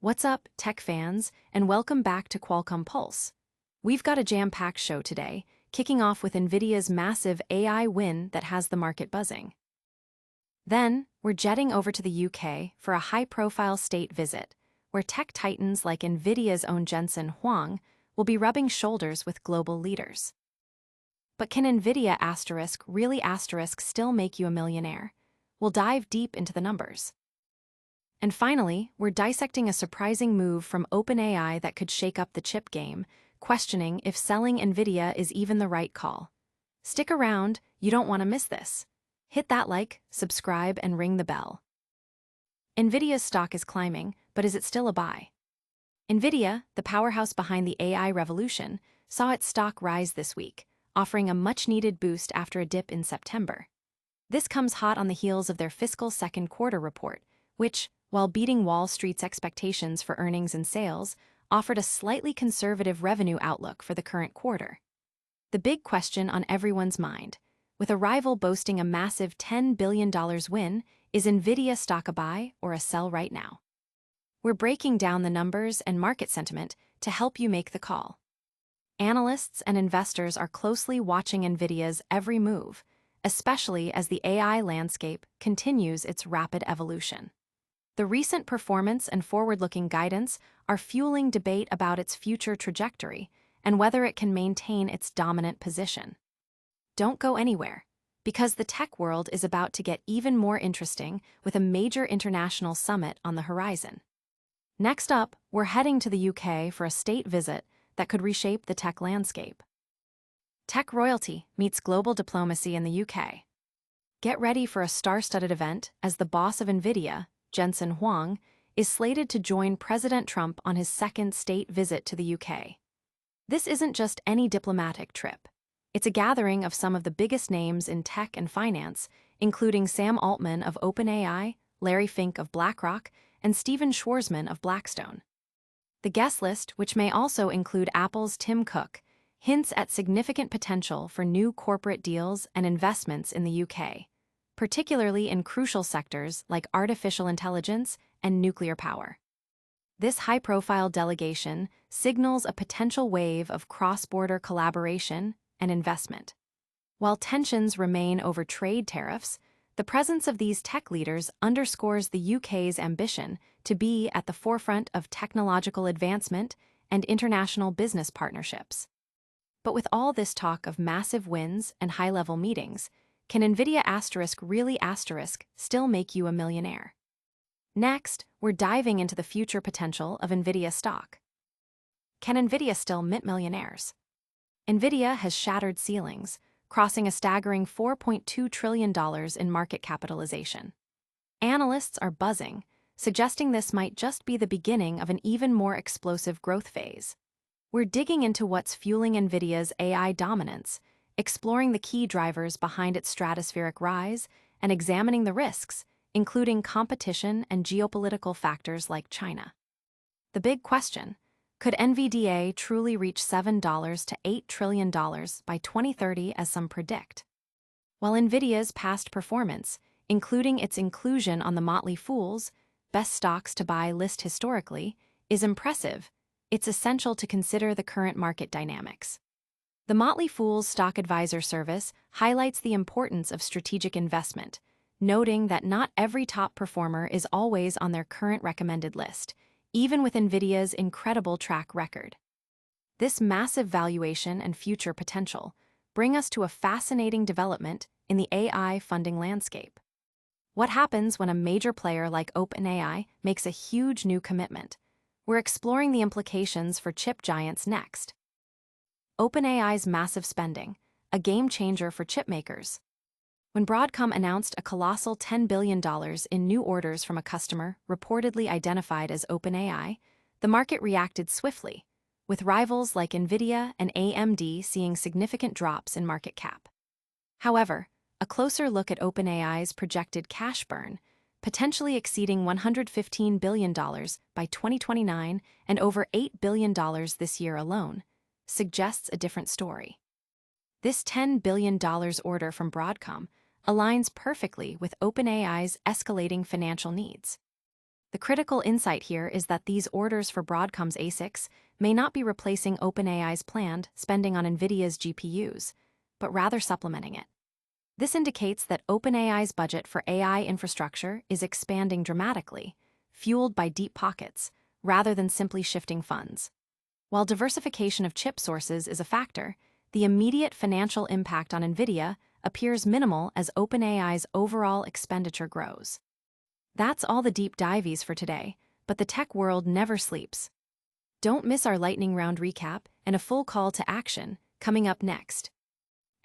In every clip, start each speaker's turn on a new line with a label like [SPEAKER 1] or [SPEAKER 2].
[SPEAKER 1] What's up, tech fans, and welcome back to Qualcomm Pulse. We've got a jam-packed show today, kicking off with Nvidia's massive AI win that has the market buzzing. Then, we're jetting over to the UK for a high-profile state visit, where tech titans like Nvidia's own Jensen Huang will be rubbing shoulders with global leaders. But can Nvidia really still make you a millionaire? We'll dive deep into the numbers. And finally, we're dissecting a surprising move from OpenAI that could shake up the chip game, questioning if selling Nvidia is even the right call. Stick around, you don't want to miss this. Hit that like, subscribe, and ring the bell. Nvidia's stock is climbing, but is it still a buy? Nvidia, the powerhouse behind the AI revolution, saw its stock rise this week, offering a much-needed boost after a dip in September. This comes hot on the heels of their fiscal second quarter report, which, while beating Wall Street's expectations for earnings and sales, offered a slightly conservative revenue outlook for the current quarter. The big question on everyone's mind, with a rival boasting a massive $10 billion win, is Nvidia stock a buy or a sell right now? We're breaking down the numbers and market sentiment to help you make the call. Analysts and investors are closely watching Nvidia's every move, especially as the AI landscape continues its rapid evolution. The recent performance and forward-looking guidance are fueling debate about its future trajectory and whether it can maintain its dominant position. Don't go anywhere, because the tech world is about to get even more interesting with a major international summit on the horizon. Next up, we're heading to the UK for a state visit that could reshape the tech landscape. Tech royalty meets global diplomacy in the UK. Get ready for a star-studded event as the boss of Nvidia, Jensen Huang, is slated to join President Trump on his second state visit to the UK. This isn't just any diplomatic trip. It's a gathering of some of the biggest names in tech and finance, including Sam Altman of OpenAI, Larry Fink of BlackRock, and Stephen Schwarzman of Blackstone. The guest list, which may also include Apple's Tim Cook, hints at significant potential for new corporate deals and investments in the UK, particularly in crucial sectors like artificial intelligence and nuclear power. This high-profile delegation signals a potential wave of cross-border collaboration and investment. While tensions remain over trade tariffs, the presence of these tech leaders underscores the UK's ambition to be at the forefront of technological advancement and international business partnerships. But with all this talk of massive wins and high-level meetings, can Nvidia really still make you a millionaire? Next, we're diving into the future potential of Nvidia stock. Can Nvidia still mint millionaires? Nvidia has shattered ceilings, crossing a staggering $4.2 trillion in market capitalization. Analysts are buzzing, suggesting this might just be the beginning of an even more explosive growth phase. We're digging into what's fueling Nvidia's AI dominance, exploring the key drivers behind its stratospheric rise, and examining the risks, including competition and geopolitical factors like China. The big question: could Nvidia truly reach $7 to $8 trillion by 2030 as some predict? While Nvidia's past performance, including its inclusion on the Motley Fool's Best Stocks to Buy list historically, is impressive, it's essential to consider the current market dynamics. The Motley Fool's Stock Advisor service highlights the importance of strategic investment, noting that not every top performer is always on their current recommended list, even with Nvidia's incredible track record. This massive valuation and future potential bring us to a fascinating development in the AI funding landscape. What happens when a major player like OpenAI makes a huge new commitment? We're exploring the implications for chip giants next. OpenAI's massive spending, a game-changer for chipmakers. When Broadcom announced a colossal $10 billion in new orders from a customer reportedly identified as OpenAI, the market reacted swiftly, with rivals like Nvidia and AMD seeing significant drops in market cap. However, a closer look at OpenAI's projected cash burn, potentially exceeding $115 billion by 2029 and over $8 billion this year alone, suggests a different story. This $10 billion order from Broadcom aligns perfectly with OpenAI's escalating financial needs. The critical insight here is that these orders for Broadcom's ASICs may not be replacing OpenAI's planned spending on Nvidia's GPUs, but rather supplementing it. This indicates that OpenAI's budget for AI infrastructure is expanding dramatically, fueled by deep pockets, rather than simply shifting funds. While diversification of chip sources is a factor, the immediate financial impact on Nvidia appears minimal as OpenAI's overall expenditure grows. That's all the deep dives for today, but the tech world never sleeps. Don't miss our lightning round recap and a full call to action coming up next.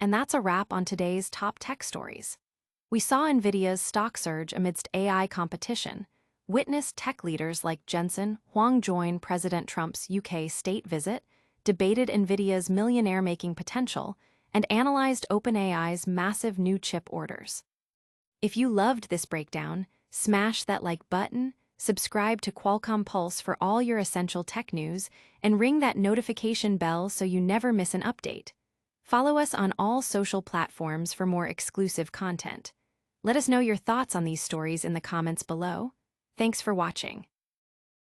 [SPEAKER 1] And that's a wrap on today's top tech stories. We saw Nvidia's stock surge amidst AI competition, witnessed tech leaders like Jensen Huang join President Trump's UK state visit, debated Nvidia's millionaire-making potential, and analyzed OpenAI's massive new chip orders. If you loved this breakdown, smash that like button, subscribe to Qualcomm Pulse for all your essential tech news, and ring that notification bell so you never miss an update. Follow us on all social platforms for more exclusive content. Let us know your thoughts on these stories in the comments below. Thanks for watching.